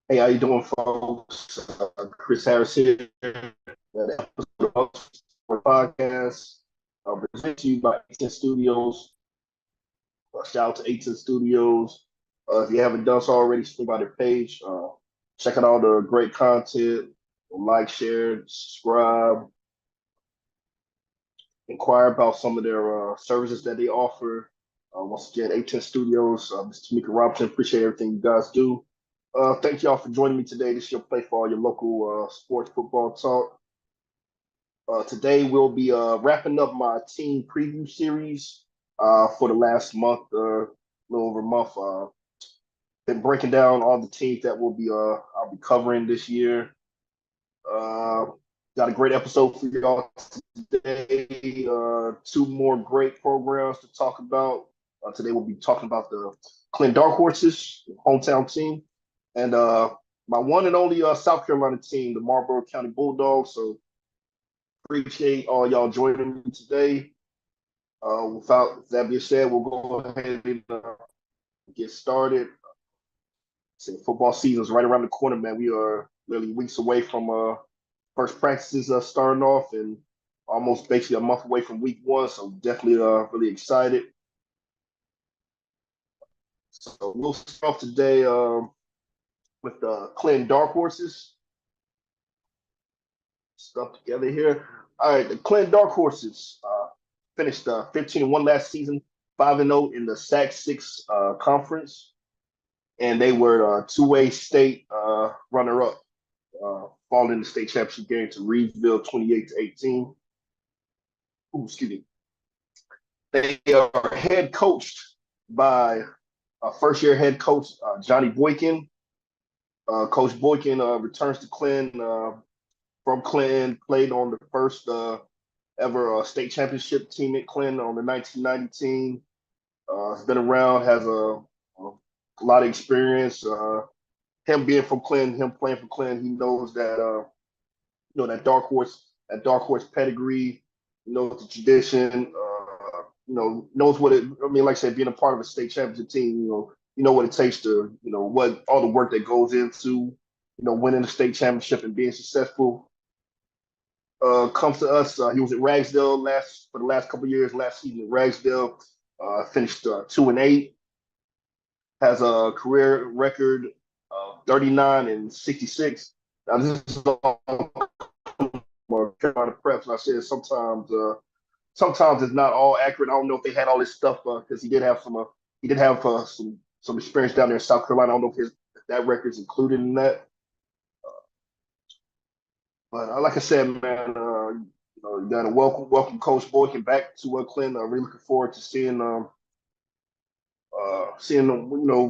Hey, how you doing, folks? Chris Harris here. That episode of our podcast presented to you by 18 Studios. Shout out to 18 Studios. If you haven't done so already, swing by their page. Check out all the great content. Like, share, subscribe, inquire about some of their services that they offer. Once again, 18 Studios, Mr. Tamika Robinson. Appreciate everything you guys do. Thank y'all for joining me today. This is your play for all your local sports football talk. Today we'll be wrapping up my team preview series for the last month, a little over a month. Been breaking down all the teams that I'll be covering this year. Uh, got a great episode for y'all today. Two more great programs to talk about. Today we'll be talking about the Clinton Dark Horses, hometown team, and my one and only South Carolina team, the Marlboro County Bulldogs. So appreciate all y'all joining me today. Without that being said, we'll go ahead and get started. So football season is right around the corner, man. We are literally weeks away from first practices starting off, and almost basically a month away from week one. So definitely really excited. So we'll start off today with the Clinton Dark Horses. Stuff together here. All right, the Clinton Dark Horses finished 15-1 last season, 5-0 in the SAC 6 conference, and they were two-way state runner-up, falling in the state championship game to Reedsville 28-18. Ooh, excuse me. They are head coached by first-year head coach Johnny Boykin. Coach Boykin returns to Clinton from Clinton, played on the first ever state championship team at Clinton on the 1990 team. Has been around, has a lot of experience. Him being from Clinton, him playing for Clinton, he knows that that dark horse pedigree, knows the tradition. Knows what it. I mean, like I said, being a part of a state championship team, you know what it takes to, what all the work that goes into, winning the state championship and being successful. Comes to us. He was at Ragsdale for the last couple of years. Last season at Ragsdale, finished 2-8. Has a career record of 39-66. Now this is all Carolina Preps, and I said sometimes it's not all accurate. I don't know if they had all this stuff because he did have some experience down there in South Carolina. I don't know if that record's included in that. But like I said, man, you got to welcome Coach Boykin back to Clinton. I'm really looking forward to seeing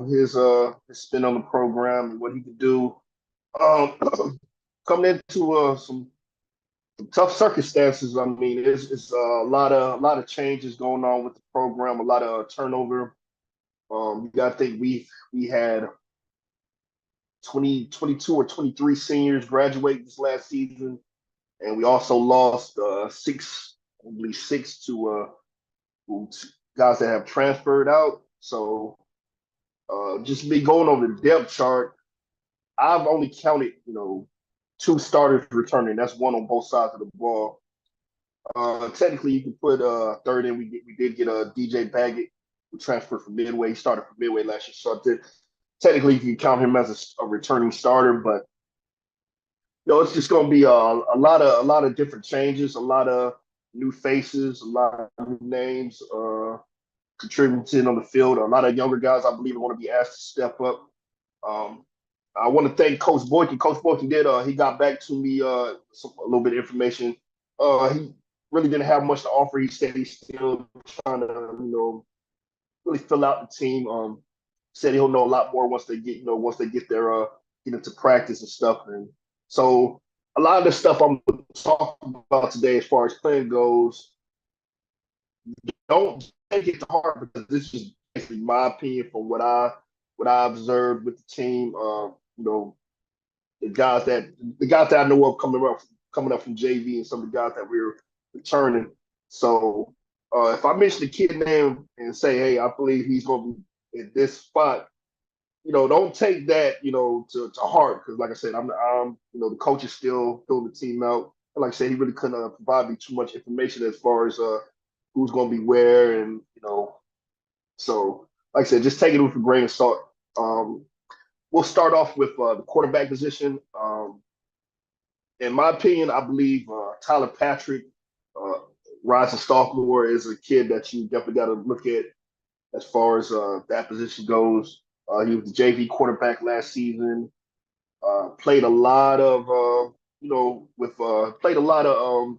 his spin on the program and what he could do. Coming into some tough circumstances. I mean, it's a lot of changes going on with the program, a lot of turnover. You got to think we had 22 or 23 seniors graduate this last season, and we also lost I believe six to guys that have transferred out. So just me going over the depth chart, I've only counted two starters returning. That's one on both sides of the ball. Technically, you can put third in. We did get a DJ Baggett who transferred from Midway. He started from Midway last year, so technically you can count him as a returning starter. But it's just going to be a lot of different changes, a lot of new faces, a lot of new names contributing on the field. A lot of younger guys, I believe, are going to be asked to step up. Um, I want to thank Coach Boykin. Coach Boykin he got back to me a little bit of information. He really didn't have much to offer. He said he's still trying to, really fill out the team. Said he'll know a lot more once they get get into practice and stuff. And so a lot of the stuff I'm talking about today, as far as playing goes, don't take it to heart because this is basically my opinion from what I observed with the team. The guys that I know of coming up from JV and some of the guys that we're returning. So if I mention the kid name and say, hey, I believe he's going to be at this spot, don't take that, to heart because, like I said, the coach is still filling the team out. And like I said, he really couldn't provide me too much information as far as who's going to be where, and so like I said, just take it with a grain of salt. Um, we'll start off with the quarterback position. In my opinion, I believe Tyler Patrick, uh, rising sophomore, is a kid that you definitely got to look at as far as that position goes. He was the JV quarterback last season. Played a lot of, with played a lot of,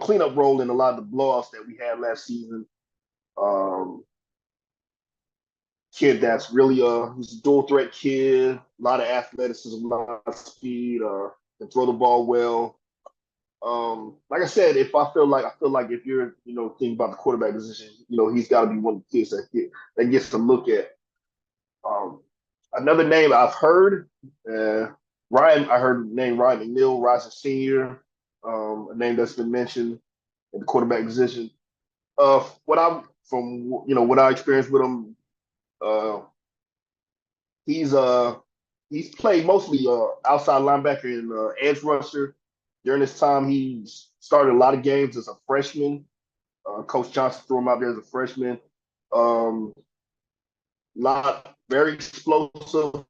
cleanup role in a lot of the blowouts that we had last season. Um, Kid that's really he's a dual threat kid, a lot of athleticism, a lot of speed, can throw the ball well. Like I said, if I feel like if you're thinking about the quarterback position, he's got to be one of the kids that gets to look at. Um, Another name I've heard, Ryan. I heard the name Ryan McNeil, rising senior, a name that's been mentioned at the quarterback position. What I from what I experienced with him, uh, he's uh he's played mostly outside linebacker and edge rusher. During this time, he started a lot of games as a freshman. Coach Johnson threw him out there as a freshman. Um, Lot very explosive,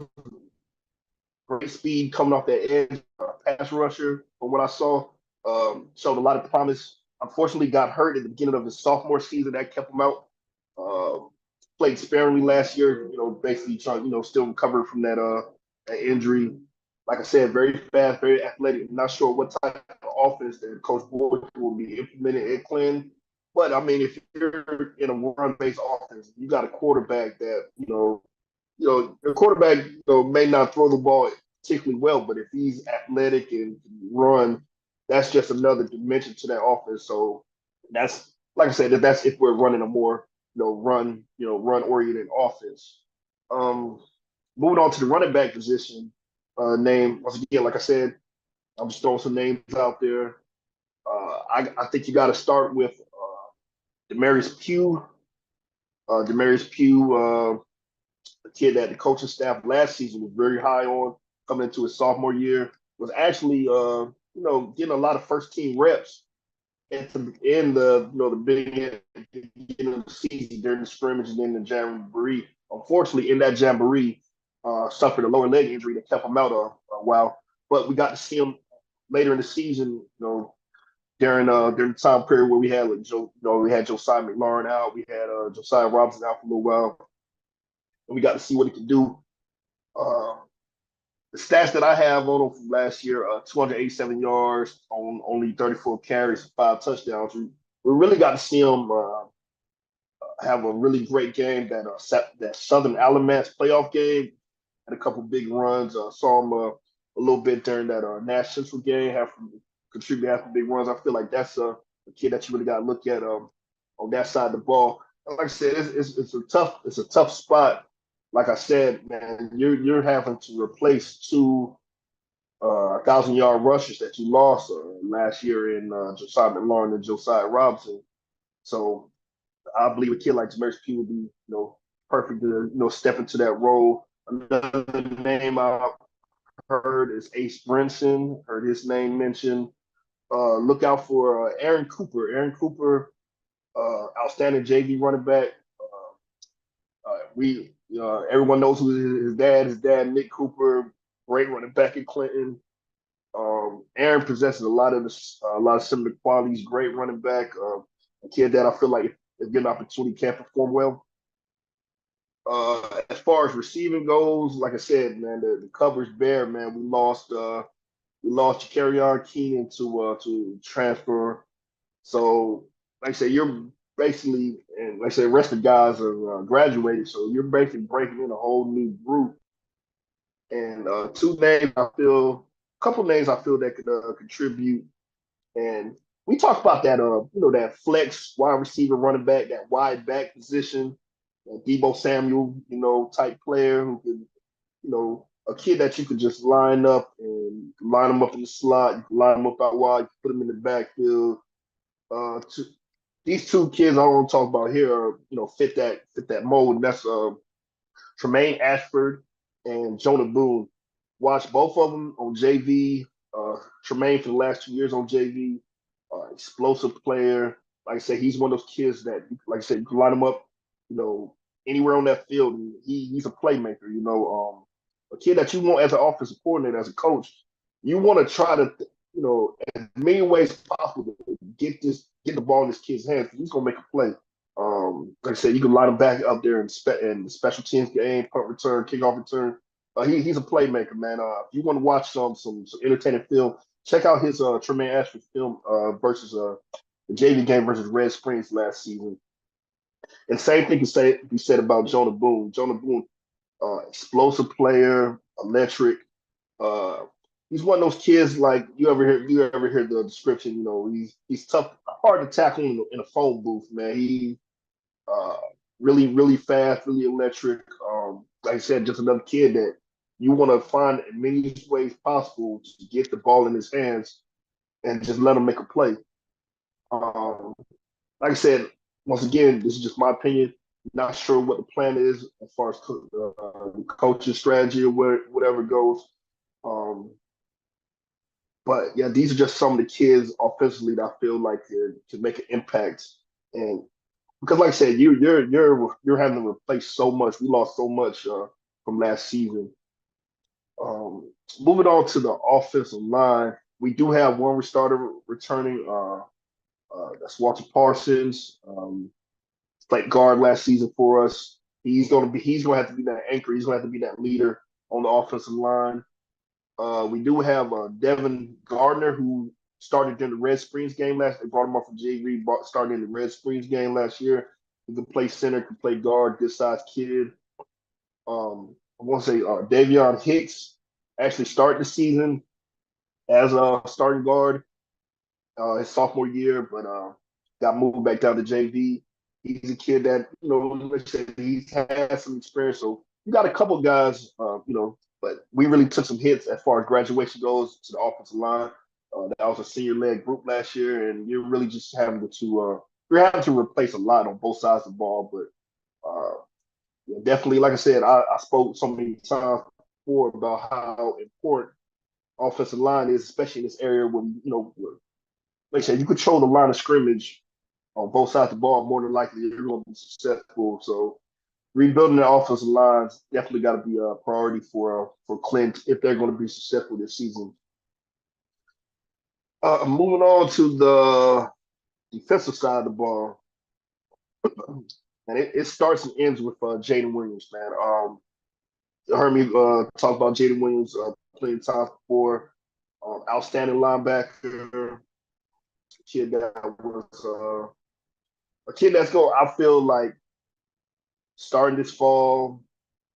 great speed coming off that edge, pass rusher. From what I saw, showed a lot of promise. Unfortunately, got hurt at the beginning of his sophomore season. That kept him out. Uh, Played sparingly last year. Basically trying, still recovering from that injury. Like I said, very fast, very athletic. Not sure what type of offense that Coach Boyd will be implementing at Clinton. But I mean, if you're in a run-based offense, you got a quarterback that the quarterback may not throw the ball particularly well, but if he's athletic and can run, that's just another dimension to that offense. So that's like I said, that's if we're running a more run oriented offense. Um, Moving on to the running back position, name once again, like I said, I'm just throwing some names out there. I think you got to start with Demarius Pugh. Demarius Pugh, a kid that the coaching staff last season was very high on coming into his sophomore year, was actually getting a lot of first team reps in the beginning of the season during the scrimmage and then the jamboree. Unfortunately, in that jamboree, suffered a lower leg injury that kept him out a while. But we got to see him later in the season, during the time period where we had like we had Josiah McLaurin out, we had Josiah Robinson out for a little while, and we got to see what he could do. Uh, the stats that I have on him from last year, 287 yards on only 34 carries, 5 touchdowns. We really got to see him have a really great game. That Southern Alamance playoff game, had a couple big runs. Saw him a little bit during that Nash Central game. Have contributed half the big runs. I feel like that's a kid that you really got to look at on that side of the ball. And like I said, it's a tough spot. Like I said, man, you're having to replace two 1,000-yard rushers that you lost last year in Josiah McLaurin and Josiah Robinson. So I believe a kid like Demarius P would be, perfect to, step into that role. Another name I've heard is Ace Brinson. Heard his name mentioned. Look out for Aaron Cooper. Aaron Cooper, outstanding JV running back. Everyone knows who his dad. His dad, Nick Cooper, great running back at Clinton. Aaron possesses a lot of similar qualities. Great running back. A kid that I feel like if given opportunity can perform well. As far as receiving goes, like I said, man, the cover's bare. Man, we lost Carrion Keenan to transfer. So, like I said, you're basically, and like I said, the rest of the guys are graduated. So you're basically breaking in a whole new group. And couple names I feel that could contribute. And we talked about that, that flex wide receiver, running back, that wide back position, Debo Samuel, type player who could, a kid that you could just line up and line him up in the slot, you can line him up out wide, put him in the backfield. To, these two kids I want to talk about here are, fit that mold. And that's Tremaine Ashford and Jonah Boone. Watch both of them on JV. Tremaine for the last 2 years on JV. Explosive player. Like I said, he's one of those kids that, like I said, you can line him up, you know, anywhere on that field. And he's a playmaker. A kid that you want as an offensive coordinator, as a coach. You want to try to, as many ways possible to get the ball in this kid's hands. He's gonna make a play. Like I said, you can line him back up there in the special teams game, punt return, kickoff return. He's a playmaker, man. If you want to watch some entertaining film, check out his Tremaine Ashford film versus the JV game versus Red Springs last season. And same thing can be said about Jonah Boone. Jonah Boone, explosive player, electric. Uh, he's one of those kids like you ever hear the description. He's tough, hard to tackle in a phone booth, man. He uh, really, really fast, really electric. Like I said, just another kid that you want to find in many ways possible to get the ball in his hands and just let him make a play. Um, like I said, once again, this is just my opinion. Not sure what the plan is as far as coaching strategy or whatever goes. Um, but yeah, these are just some of the kids offensively that I feel like can make an impact. And because, like I said, you're having to replace so much. We lost so much from last season. Moving on to the offensive line, we do have one starter returning. That's Walter Parsons. Played guard last season for us. He's gonna have to be that anchor. He's gonna have to be that leader on the offensive line. We do have Devin Gardner, who started during the Red Springs game last. They brought him up from JV, started in the Red Springs game last year. He can play center, can play guard, good sized kid. I want to say Davion Hicks actually started the season as a starting guard his sophomore year, but got moved back down to JV. He's a kid that, like I said, he's had some experience. So you got a couple guys, but we really took some hits as far as graduation goes to the offensive line. That was a senior-led group last year, and you're really just you're having to replace a lot on both sides of the ball. But yeah, definitely, like I said, I spoke so many times before about how important offensive line is, especially in this area when, like I said, you control the line of scrimmage on both sides of the ball, more than likely you're going to be successful. So rebuilding the offensive lines definitely got to be a priority for Clint if they're going to be successful this season. Moving on to the defensive side of the ball, and it starts and ends with Jaden Williams, man. You heard me talk about Jaden Williams plenty of times before. Outstanding linebacker, kid that was a kid that's going. I feel like starting this fall,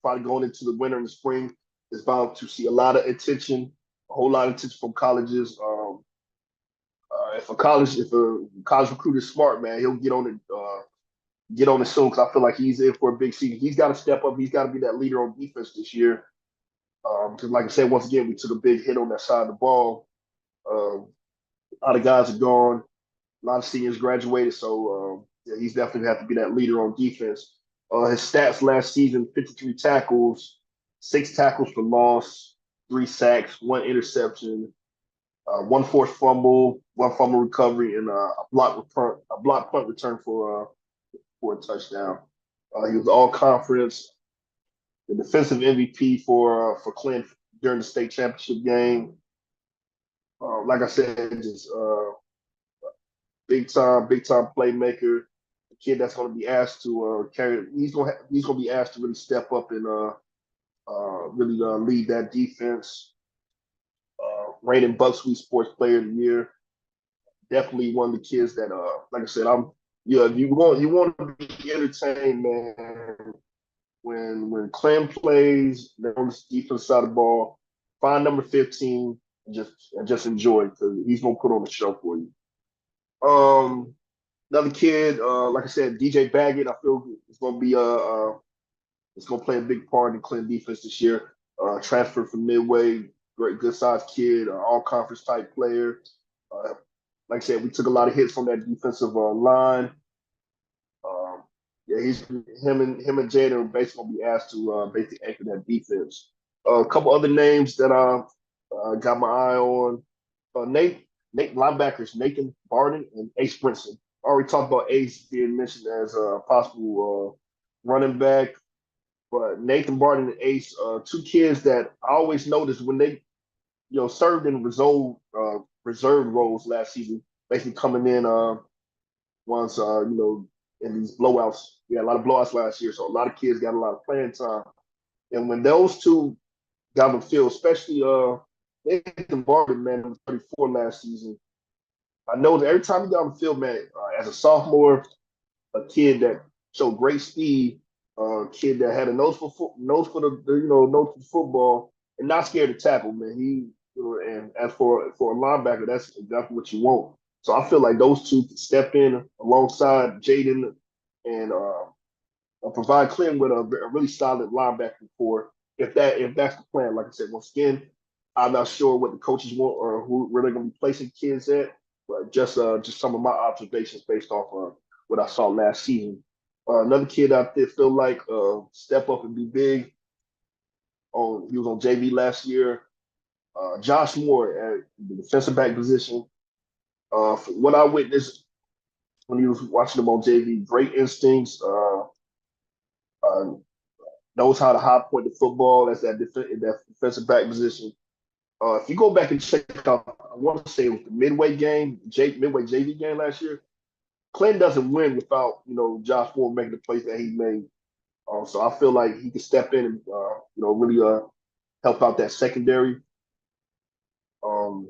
probably going into the winter and the spring, is bound to see a lot of attention, a whole lot of attention from colleges. If a college recruit is smart, man, he'll get on it soon because I feel like he's in for a big season. He's got to step up. He's got to be that leader on defense this year. Because, like I said, once again, we took a big hit on that side of the ball. A lot of guys are gone. A lot of seniors graduated, so yeah, he's definitely have to be that leader on defense. His stats last season: 53 tackles, 6 tackles for loss, 3 sacks, 1 interception, one forced fumble, 1 fumble recovery, and a block punt return for a touchdown. He was all conference, the defensive MVP for Clint during the state championship game. Like I said, just big time playmaker. A kid that's going to be asked to carry. He's going to be asked to really step up and really lead that defense. Reigning Buck's Sports Player of the Year. Definitely one of the kids that, like I said, you want to be entertained, man. When Clem plays on the defense side of the ball, find number 15 and just enjoy because he's gonna put on the show for you. Another kid, like I said, DJ Baggett, I feel is gonna be it's gonna play a big part in Clem defense this year. Transfer from Midway, great good sized kid, all conference type player. Like I said, we took a lot of hits on that defensive line. Um, Yeah, he's him and Jaden are basically gonna be asked to basically anchor that defense. A couple other names that I got my eye on. Nate linebackers Nathan Barden and Ace Brinson. Already talked about Ace being mentioned as a possible running back, but Nathan Barden and Ace, two kids that I always noticed when they served in reserve roles last season, basically coming in once in these blowouts. We had a lot of blowouts last year, so a lot of kids got a lot of playing time. And when those two got on the field, especially Nathan Barber, man, who was 34 last season. I know that every time he got on the field, man, as a sophomore, a kid that showed great speed, a kid that had a nose for nose for football, and not scared to tackle, man. And as for a linebacker, that's exactly what you want. So I feel like those two could step in alongside Jaden and provide Clinton with a really solid linebacking core. If that's the plan, like I said, once again, I'm not sure what the coaches want or where they're going to be placing kids at, but just some of my observations based off of what I saw last season. Another kid out there feel like step up and be big. He was on JV last year. Josh Moore at the defensive back position. From what I witnessed when he was watching him on JV, great instincts. Uh, knows how to high point the football. That's that defensive back position. If you go back and check out, I want to say it was the Midway JV game last year. Clinton doesn't win without Josh Moore making the plays that he made. So I feel like he can step in and really help out that secondary. Um,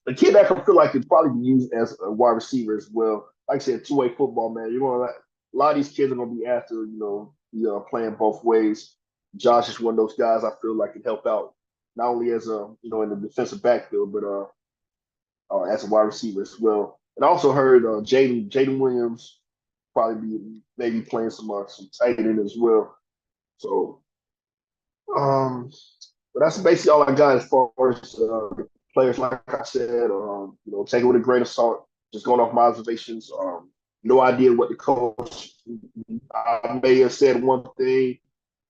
the kid that I feel like could probably be used as a wide receiver as well. Like I said, two-way football, man. A lot of these kids are going to be after be playing both ways. Josh is one of those guys I feel like can help out not only as a in the defensive backfield, but as a wide receiver as well. And I also heard Jaden Williams probably be maybe playing some tight end as well. So, um, but that's basically all I got as far as players. Like I said, take it with a grain of salt. Just going off my observations. No idea what the coach. I may have said one thing,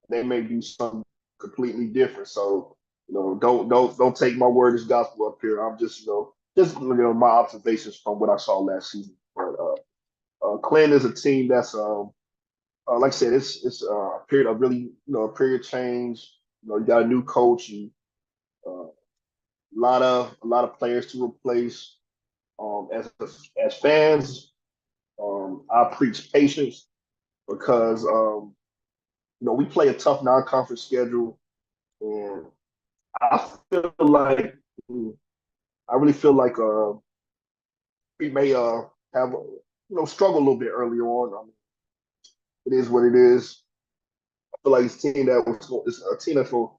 they may do something completely different. So, don't take my word as gospel up here. I'm just looking at my observations from what I saw last season. But Clinton is a team that's like I said, it's a period of really a period of change. You got a new coach and a lot of players to replace. As fans, I preach patience because we play a tough non-conference schedule, and I feel like I really feel like we may have struggle a little bit earlier on. I mean, it is what it is. I feel like it's a team that's going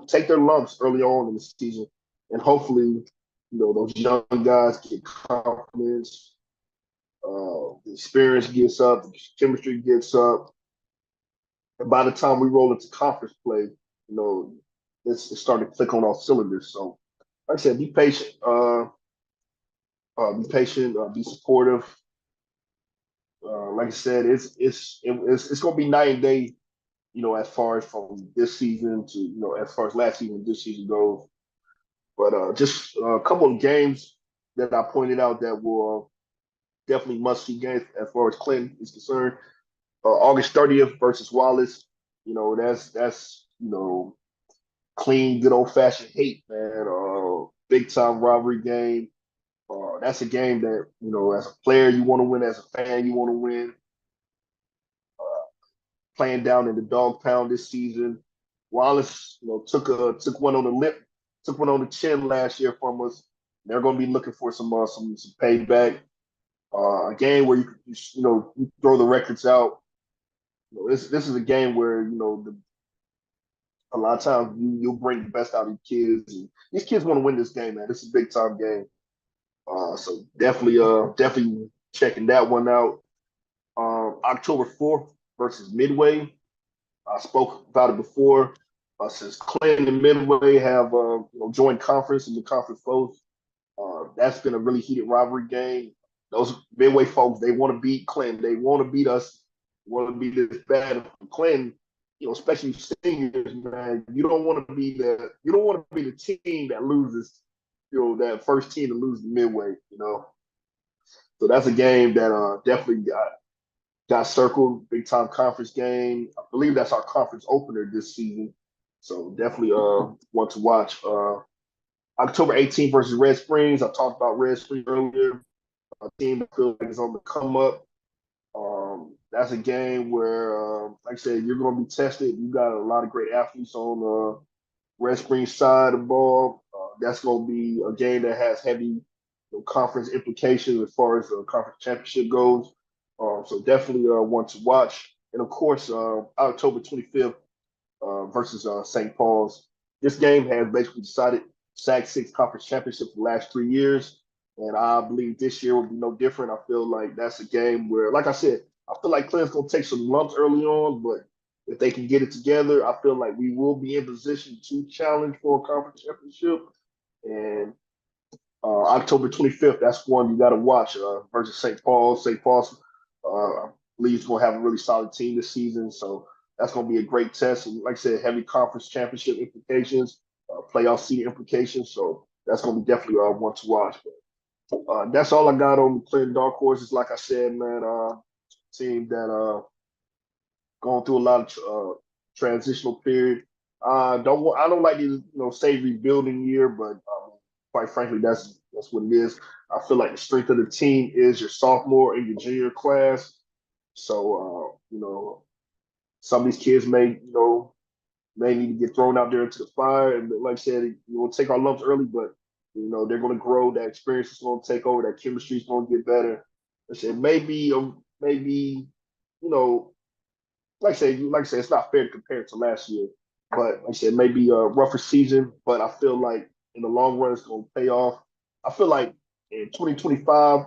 to take their lumps early on in the season, and hopefully, those young guys get confidence, the experience gets up, the chemistry gets up, and by the time we roll into conference play, it's starting to click on all cylinders. So, like I said, be patient. Be supportive. Like I said, it's going to be night and day. As far as from this season to as far as last season, this season goes. But just a couple of games that I pointed out that were definitely must see games as far as Clinton is concerned. August 30th versus Wallace. That's clean, good old fashioned hate, man. Big time rivalry game. That's a game that as a player you want to win, as a fan you want to win. Playing down in the dog pound this season. Wallace, took one on the lip, took one on the chin last year from us. They're going to be looking for some payback. A game where you throw the records out. This is a game where a lot of times you'll bring the best out of the kids. And these kids want to win this game, man. This is a big time game. So definitely checking that one out. October 4th versus Midway. I spoke about it before. Since Clinton and Midway have joined conference and the conference foes, that's been a really heated rivalry game. Those Midway folks, they want to beat Clinton. They want to beat us. want to be this bad for Clinton, especially seniors, man. You don't want to be the team that loses, that first team to lose the midway. So that's a game that definitely got circled, big time conference game. I believe that's our conference opener this season. So definitely want to watch. October 18th versus Red Springs. I talked about Red Springs earlier. A team that feels like it's on the come up. That's a game where, like I said, you're going to be tested. You got a lot of great athletes on the Red Springs side of the ball. That's going to be a game that has heavy conference implications as far as the conference championship goes. So definitely one to watch. And of course, October 25th versus St. Paul's. This game has basically decided SAC 6 conference championship for the last 3 years. And I believe this year will be no different. I feel like that's a game where, like I said, I feel like Clemson's going to take some lumps early on, but if they can get it together, I feel like we will be in position to challenge for a conference championship. And October 25th, that's one you got to watch versus St. Paul's. St. Paul's, I believe, is going to have a really solid team this season. So that's going to be a great test. And like I said, heavy conference championship implications, playoff seed implications. So that's going to be definitely one to watch. But that's all I got on the Clinton Dark Horses. Like I said, man, team that going through a lot of transitional period. I don't like to say rebuilding year, but quite frankly, that's what it is. I feel like the strength of the team is your sophomore and your junior class. So some of these kids may need to get thrown out there into the fire. And like I said, we'll take our lumps early, but they're going to grow. That experience is going to take over. That chemistry is going to get better. I said maybe like I said, it's not fair to compare it to last year. But like I said, maybe a rougher season. But I feel like in the long run, it's going to pay off. I feel like in 2025,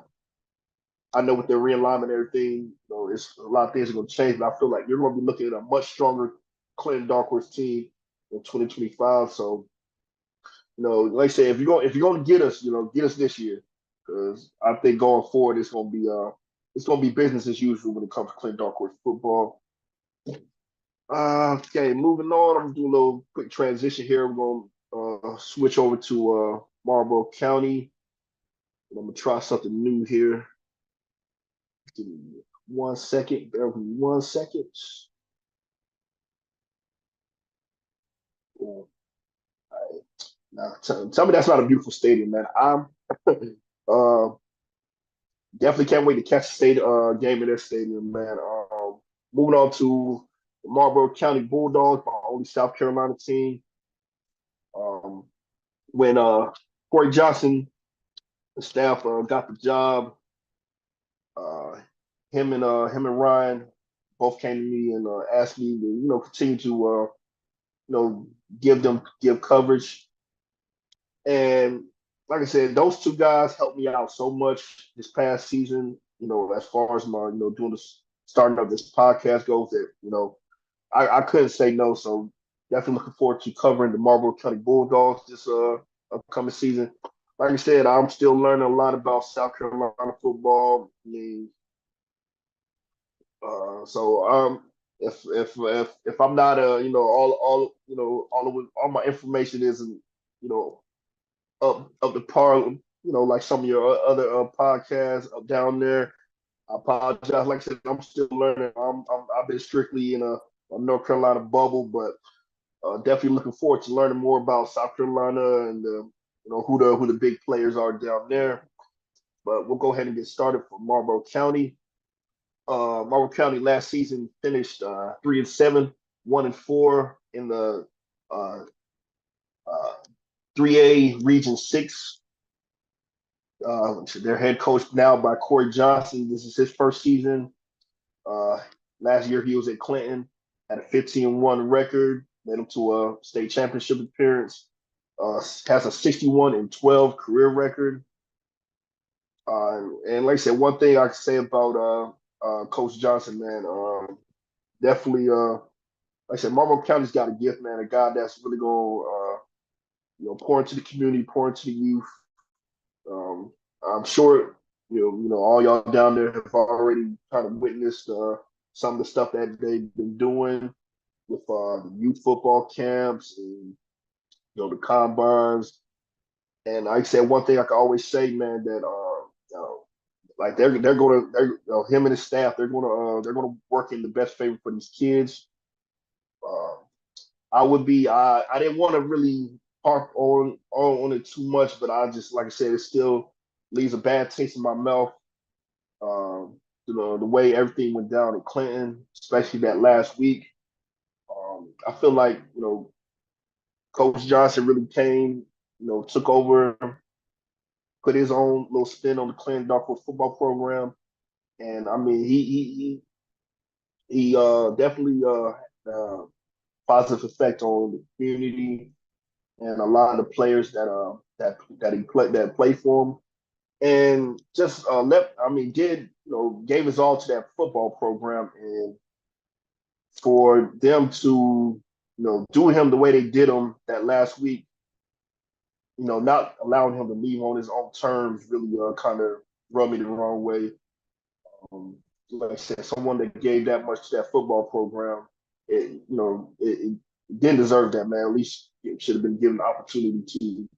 I know with their realignment and everything, it's a lot of things are going to change. But I feel like you're going to be looking at a much stronger Clinton Dark Horse team in 2025. So, like I said, if you're going to get us, get us this year, because I think going forward, it's going to be business as usual when it comes to Clinton Dark Horse football. Okay, moving on. I'm gonna do a little quick transition here. We're gonna switch over to Marlboro County. And I'm gonna try something new here. Give me 1 second. Bear with me 1 second. All right. Now, tell me that's not a beautiful stadium, man. I'm uh, definitely can't wait to catch a game in their stadium, man. Moving on to the Marlboro County Bulldogs, my only South Carolina team. Um, when Corey Johnson, the staff got the job. Uh, him and Ryan both came to me and asked me to continue to give coverage. And like I said, those two guys helped me out so much this past season. As far as my doing this starting up this podcast goes, that I couldn't say no. So definitely looking forward to covering the Marlboro County Bulldogs this upcoming season. Like I said, I'm still learning a lot about South Carolina football. I mean, so if I'm not all my information isn't up to par, like some of your other podcasts up down there. I apologize. Like I said, I'm still learning. I've been strictly in a North Carolina bubble, but definitely looking forward to learning more about South Carolina and who the big players are down there. But we'll go ahead and get started for Marlboro County. Marlboro County last season finished 3-7, 1-4 in the uh, 3A Region 6. Their head coach now by Corey Johnson. This is his first season. Uh, Last year he was at Clinton, had a 15-1 record, made him to a state championship appearance. Has a 61-12 career record. And like I said, one thing I can say about Coach Johnson, man, definitely, like I said, Marlboro County's got a gift, man, a guy that's really going to, pour into the community, pour into the youth. I'm sure, all y'all down there have already kind of witnessed some of the stuff that they've been doing with the youth football camps and the combines. And like I said, one thing I can always say, man, that like him and his staff they're gonna work in the best favor for these kids. Uh, I didn't want to really harp on it too much, but I just like I said, it still leaves a bad taste in my mouth. Um, the way everything went down in Clinton, especially that last week. I feel like Coach Johnson really came, took over, put his own little spin on the Clinton Dark football program, and I mean he definitely positive effect on the community and a lot of the players that play for him, and just gave his all to that football program, and for them to do him the way they did him that last week, not allowing him to leave on his own terms really kind of rubbed me the wrong way. Um, like I said, someone that gave that much to that football program, it didn't deserve that, man. At least it should have been given the opportunity to,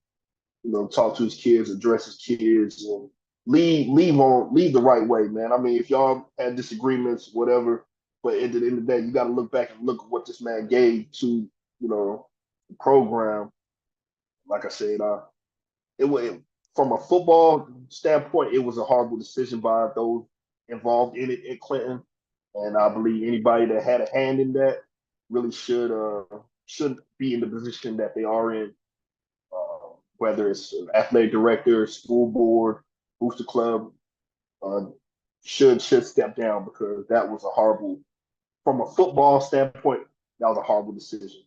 talk to his kids, address his kids, and leave the right way, man. I mean, if y'all had disagreements, whatever, but at the end of the day, you got to look back and look at what this man gave to, the program. Like I said, it was from a football standpoint, it was a horrible decision by those involved in it in Clinton, and I believe anybody that had a hand in that really should be in the position that they are in, whether it's athletic director, school board, booster club, uh, should step down because that was a horrible, from a football standpoint, that was a horrible decision.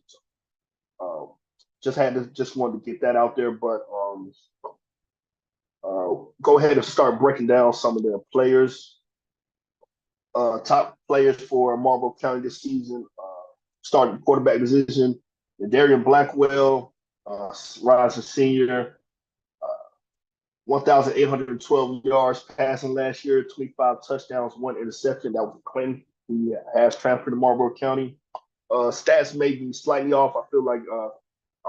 So, just wanted to get that out there, but go ahead and start breaking down some of the players, top players for Marlboro County this season. Starting quarterback position, Darian Blackwell, rising senior, 1,812 yards passing last year, 25 touchdowns, 1 interception. That was Clinton. He has transferred to Marlboro County. Stats may be slightly off. I feel like I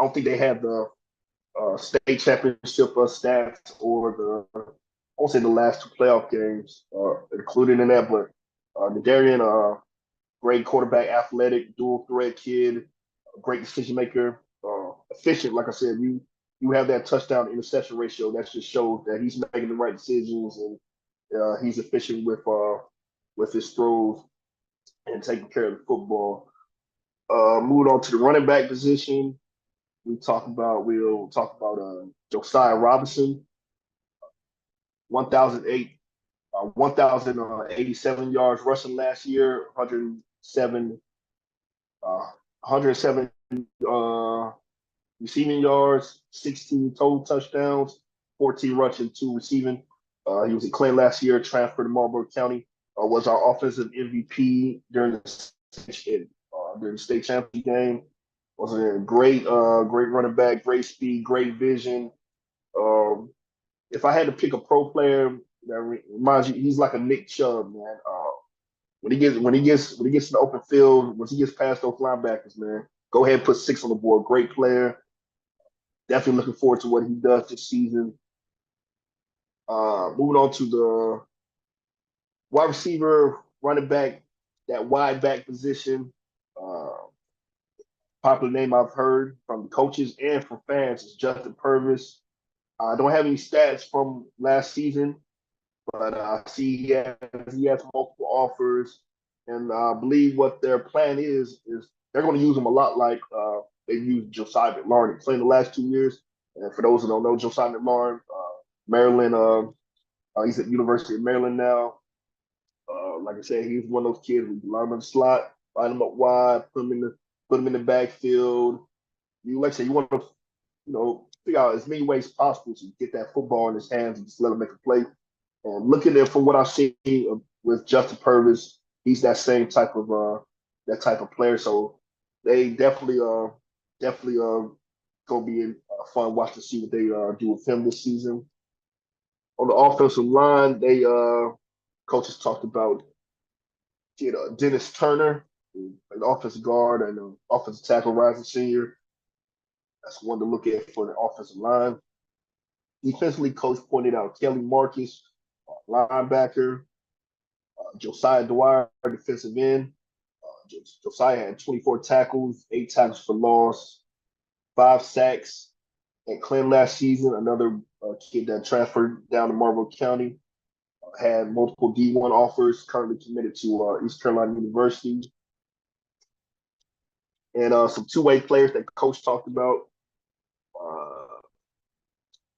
don't think they have the state championship stats or I won't say the last two playoff games included in that, but Nadarian, great quarterback, athletic, dual threat kid, great decision maker, efficient. Like I said, you have that touchdown to interception ratio. That just shows that he's making the right decisions and he's efficient with his throws and taking care of the football. Moving on to the running back position, we'll talk about Josiah Robinson, 1,087 yards rushing last year, 107 receiving yards, 16 total touchdowns, 14 rushing, 2 receiving. He was at Clinton last year, transferred to Marlboro County. Was our offensive MVP during the state championship game. Was a great running back, great speed, great vision. Um, if I had to pick a pro player that reminds you, he's like a Nick Chubb, man. When he gets in the open field, once he gets past those linebackers, man, go ahead and put 6 on the board. Great player. Definitely looking forward to what he does this season. Moving on to the wide receiver, running back, that wide back position. Popular name I've heard from coaches and from fans is Justin Purvis. I don't have any stats from last season, but I see he has multiple offers, and I believe what their plan is they're going to use him a lot like they used Josiah McLaurin in Clinton the last 2 years. And for those who don't know, Josiah McLaurin, Maryland, he's at University of Maryland now. Like I said, he's one of those kids who line him in the slot, line him up wide, put him in the backfield. Like I said, you want to figure out as many ways possible to get that football in his hands and just let him make a play. And looking at from what I've seen with Justin Purvis, he's that type of player. So they definitely gonna be a fun watch to see what they do with him this season. On the offensive line, they coaches talked about Kid Dennis Turner, an offensive guard and offensive tackle, rising senior. That's one to look at for the offensive line. Defensively, coach pointed out Kelly Marcus, linebacker, Josiah Dwyer, defensive end. Josiah had 24 tackles, 8 tackles for loss, 5 sacks at Clinton last season. Another kid that transferred down to Marlboro County, had multiple D1 offers, currently committed to East Carolina University. And some two-way players that coach talked about.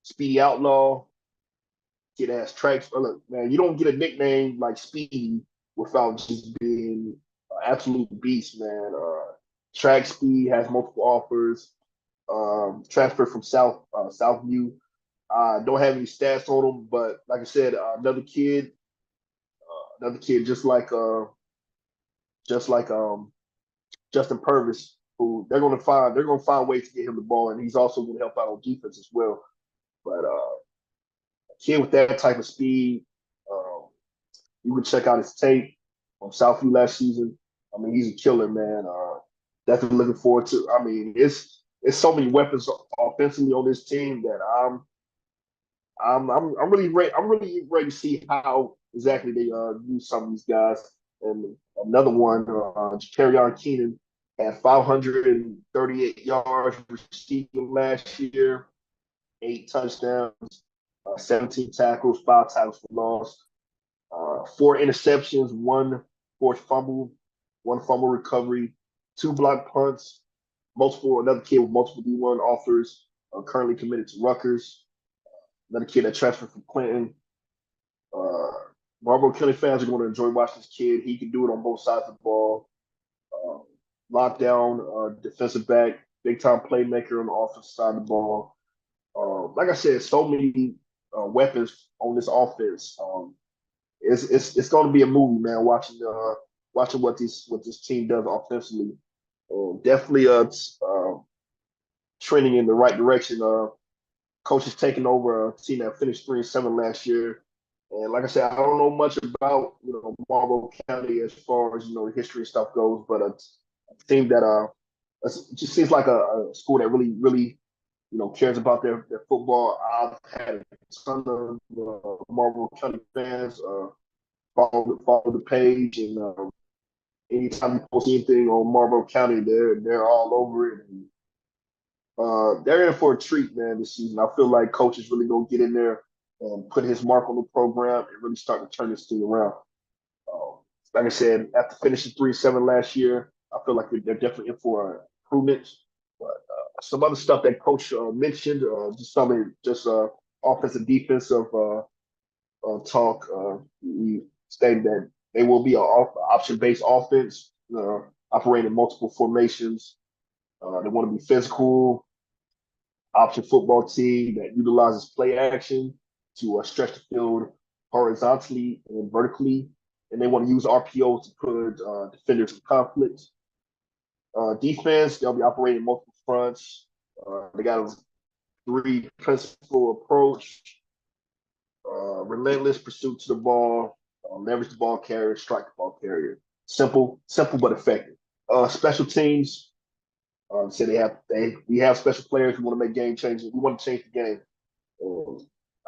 Speedy Outlaw, kid has tracks. Look, man, you don't get a nickname like Speedy without just being an absolute beast, man. Track speed, has multiple offers. Transfer from Southview. Don't have any stats on him, but like I said, another kid just like Justin Purvis, who they're gonna find ways to get him the ball, and he's also gonna help out on defense as well. But a kid with that type of speed, you can check out his tape on Southview last season. I mean, he's a killer, man. Definitely looking forward to. I mean, it's so many weapons offensively on this team that I'm really ready. I'm really ready to see how exactly they use some of these guys. And another one, Jakarion Keenan had 538 yards receiving last year, 8 touchdowns, 17 tackles, 5 tackles for loss, 4 interceptions, 1 forced fumble, 1 fumble recovery, 2 block punts, another kid with multiple D1 offers, currently committed to Rutgers, another kid that transferred from Clinton. Uh, Marlboro County fans are going to enjoy watching this kid. He can do it on both sides of the ball. Uh, Lockdown, defensive back, big time playmaker on the offensive side of the ball. Like I said, so many weapons on this offense. It's going to be a movie, man. Watching what this team does offensively. Definitely trending in the right direction. Coach is taking over a team that finished 3-7 last year. And like I said, I don't know much about Marlboro County as far as the history and stuff goes, but a team that it just seems like a school that really cares about their football. I've had a ton of Marlboro County fans follow the page, and anytime you post anything on Marlboro County, they're all over it. And they're in for a treat, man, this season. I feel like coach is really gonna get in there and put his mark on the program and really start to turn this thing around. Uh, like I said, after finishing 3-7 last year, I feel like they're definitely in for improvements. But some other stuff that coach mentioned, just offensive defensive talk. We stated that they will be an option-based offense, operating multiple formations. They want to be physical, option football team that utilizes play action to stretch the field horizontally and vertically. And they want to use RPO to put defenders in conflict. Defense, they'll be operating multiple fronts. They got a 3 principal approach, relentless pursuit to the ball, leverage the ball carrier, strike the ball carrier. Simple but effective. Special teams, so we have special players. We want to make game changes. We want to change the game.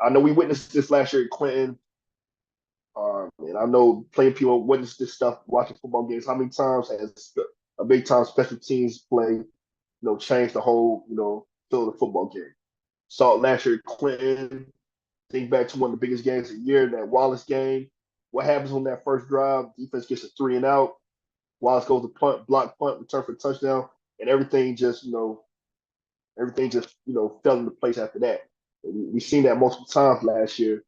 I know we witnessed this last year at Clinton, and I know plenty of people witnessed this stuff watching football games. How many times has a big time special teams play, change the whole, field of the football game? Saw it last year at Clinton. Think back to one of the biggest games of the year, that Wallace game. What happens on that first drive? Defense gets a 3-and-out. Wallace goes to punt, block punt, return for a touchdown, and everything just fell into place after that. We've seen that multiple times last year.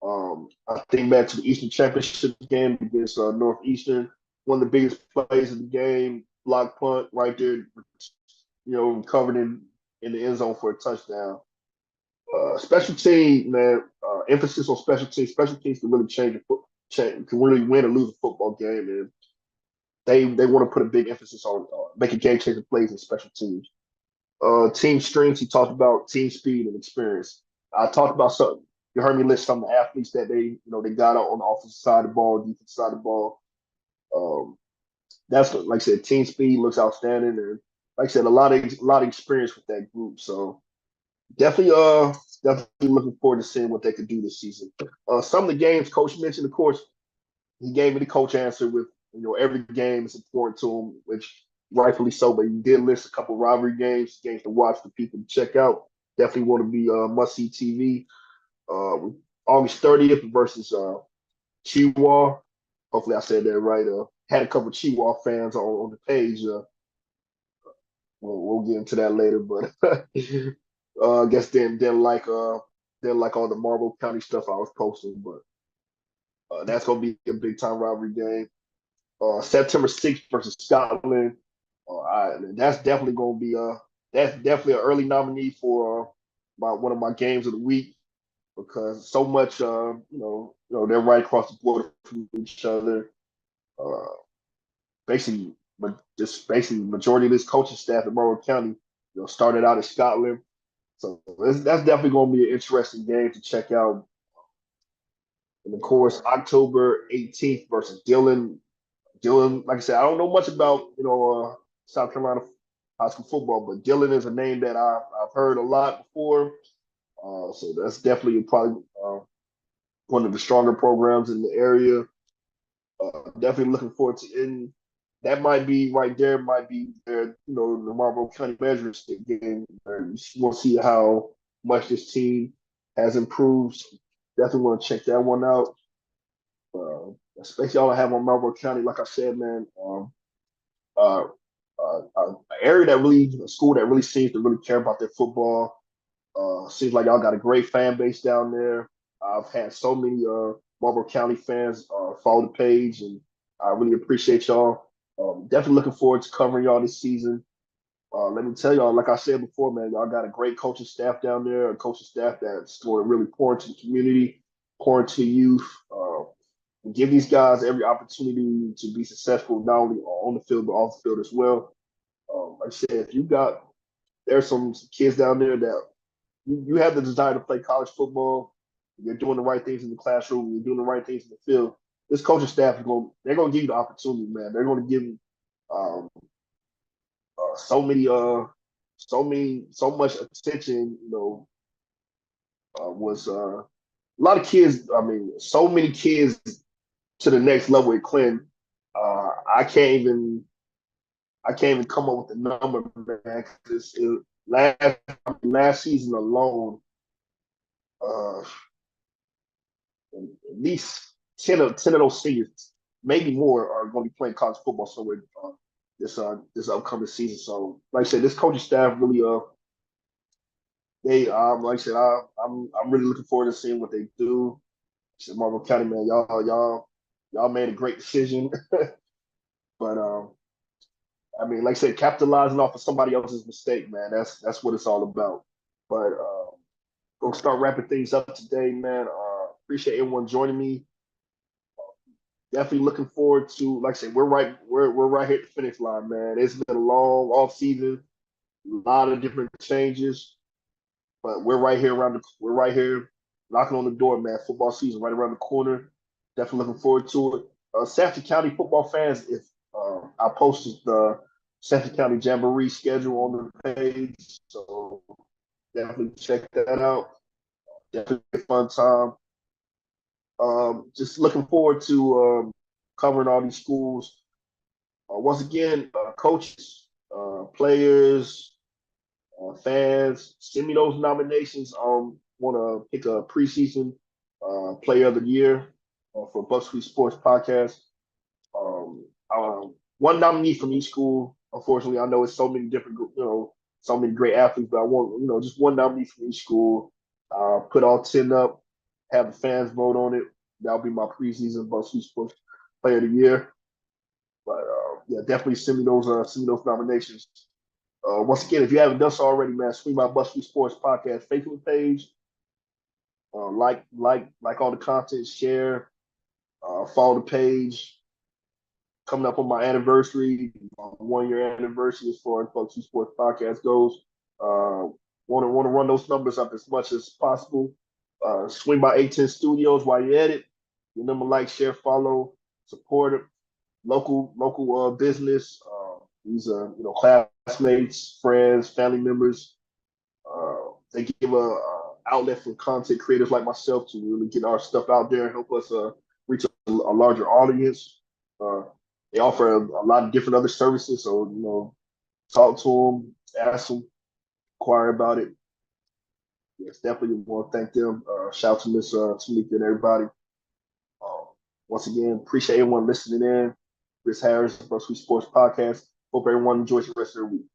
I think back to the Eastern Championship game against Northeastern. One of the biggest plays of the game, block punt right there, covered in the end zone for a touchdown. Special team, man. Emphasis on special teams. Special teams can really can really win or lose a football game, and they want to put a big emphasis on making game changing plays in special teams. Team strengths. He talked about team speed and experience. I talked about something. You heard me list some of the athletes that they got out on the offensive side of the ball, defensive side of the ball. Um, that's like I said, team speed looks outstanding, and like I said, a lot of experience with that group. So definitely looking forward to seeing what they could do this season. Some of the games Coach mentioned, of course, he gave me the coach answer with every game is important to him, which rightfully so. But he did list a couple rivalry games to watch for people to check out. Definitely want to be must see TV. August 30th versus Chihuahua. Hopefully I said that right. Had a couple Chihuahua fans on the page. We'll get into that later, but I guess didn't like all the Marlboro County stuff I was posting, but that's gonna be a big time rivalry game. September 6th versus Scotland. That's definitely gonna be that's definitely an early nominee for one of my games of the week because so much they're right across the border from each other. Uh, basically, but just basically majority of this coaching staff in Monroe County, started out in Scotland. So that's definitely going to be an interesting game to check out. And of course, October 18th versus Dillon. Dillon, like I said, I don't know much about South Carolina high school football, but Dillon is a name that I've heard a lot before. So that's definitely probably one of the stronger programs in the area. Definitely looking forward to it. And that might be right there, might be there, the Marlboro County measuring stick game. We'll see how much this team has improved. Definitely want to check that one out. Especially all I have on Marlboro County, like I said, man. Uh, an area a school that really seems to really care about their football. Seems like y'all got a great fan base down there. I've had so many Marlboro County fans follow the page, and I really appreciate y'all. Definitely looking forward to covering y'all this season. Let me tell y'all, like I said before, man, y'all got a great coaching staff down there, a coaching staff that's going to really pour into the community, pour into youth, and give these guys every opportunity to be successful, not only on the field, but off the field as well. Like I said, if there's some kids down there that you have the desire to play college football, you're doing the right things in the classroom, you're doing the right things in the field, this coaching staff they're going to give you the opportunity, man. They're going to give you um, so many, so much attention. Was a lot of kids. I mean, so many kids to the next level at Clinton. Uh, I can't even, I can't even come up with the number, man. Because last season alone, uh, at least 10 of those seniors, maybe more, are going to be playing college football somewhere this upcoming season. So, like I said, this coaching staff really they like I said, I'm really looking forward to seeing what they do. I said, Marlboro County, man, y'all made a great decision, but I mean, like I said, capitalizing off of somebody else's mistake, man, that's what it's all about. But gonna start wrapping things up today, man. Appreciate everyone joining me. Definitely looking forward to, like I said, we're right here at the finish line, man. It's been a long off season, a lot of different changes, but we're right here knocking on the door, man. Football season right around the corner. Definitely looking forward to it. Safety County football fans, if I posted the Safety County Jamboree schedule on the page, so definitely check that out. Definitely a fun time. Just looking forward to covering all these schools. Once again, coaches, players, fans, send me those nominations. Want to pick a preseason player of the year for Bucksport Sports Podcast. One nominee from each school. Unfortunately, I know it's so many different, so many great athletes, but I want, just one nominee from each school. Put all 10 up, have the fans vote on it. That'll be my preseason Bucksport Sports Player of the Year. But yeah, definitely send me those nominations. Once again, if you haven't done so already, man, swing by Bucksport Sports Podcast Facebook page. Like all the content, share, follow the page. Coming up on my anniversary, 1 year anniversary as far as Buck Sports Podcast goes. Want to run those numbers up as much as possible. Swing by A10 Studios while you're at it. Remember, like, share, follow, support it. local business. These are classmates, friends, family members. They give a outlet for content creators like myself to really get our stuff out there and help us reach a larger audience. Uh, they offer a lot of different other services, so talk to them, ask them, inquire about it. Yes, definitely want to thank them. Shout out to Miss Tamika and everybody. Uh, Once again, appreciate everyone listening in. Chris Harris, Pro Sweet Sports Podcast. Hope everyone enjoys the rest of their week.